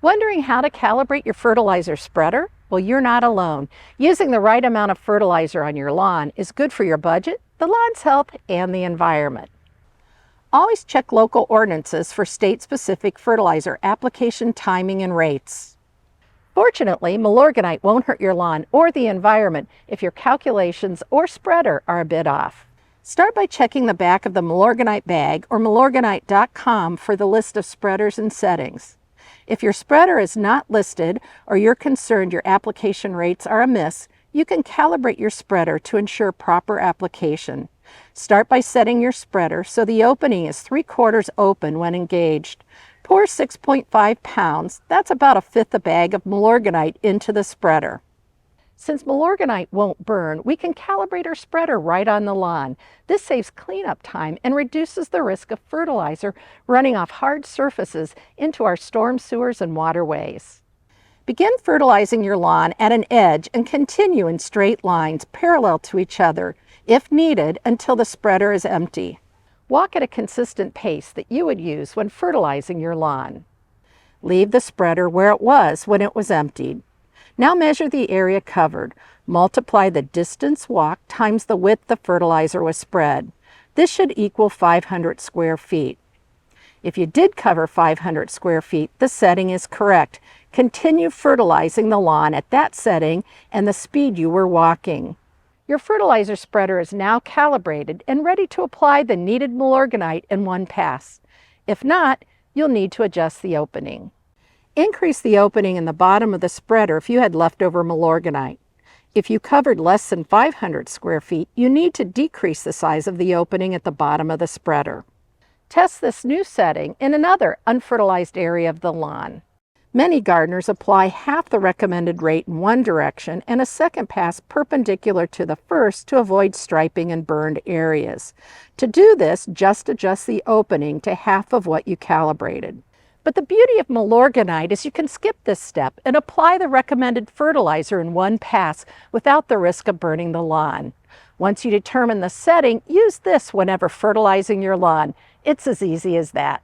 Wondering how to calibrate your fertilizer spreader? Well, you're not alone. Using the right amount of fertilizer on your lawn is good for your budget, the lawn's health, and the environment. Always check local ordinances for state-specific fertilizer application timing and rates. Fortunately, Milorganite won't hurt your lawn or the environment if your calculations or spreader are a bit off. Start by checking the back of the Milorganite bag or milorganite.com for the list of spreaders and settings. If your spreader is not listed or you're concerned your application rates are amiss, you can calibrate your spreader to ensure proper application. Start by setting your spreader so the opening is 3/4 open when engaged. Pour 6.5 pounds, that's about 1/5 a bag of Milorganite, into the spreader. Since Milorganite won't burn, we can calibrate our spreader right on the lawn. This saves cleanup time and reduces the risk of fertilizer running off hard surfaces into our storm sewers and waterways. Begin fertilizing your lawn at an edge and continue in straight lines parallel to each other, if needed, until the spreader is empty. Walk at a consistent pace that you would use when fertilizing your lawn. Leave the spreader where it was when it was emptied. Now measure the area covered. Multiply the distance walked times the width the fertilizer was spread. This should equal 500 square feet. If you did cover 500 square feet, the setting is correct. Continue fertilizing the lawn at that setting and the speed you were walking. Your fertilizer spreader is now calibrated and ready to apply the needed Milorganite in one pass. If not, you'll need to adjust the opening. Increase the opening in the bottom of the spreader if you had leftover Milorganite. If you covered less than 500 square feet, you need to decrease the size of the opening at the bottom of the spreader. Test this new setting in another unfertilized area of the lawn. Many gardeners apply half the recommended rate in one direction and a second pass perpendicular to the first to avoid striping and burned areas. To do this, just adjust the opening to half of what you calibrated. But the beauty of Milorganite is you can skip this step and apply the recommended fertilizer in one pass without the risk of burning the lawn. Once you determine the setting, use this whenever fertilizing your lawn. It's as easy as that.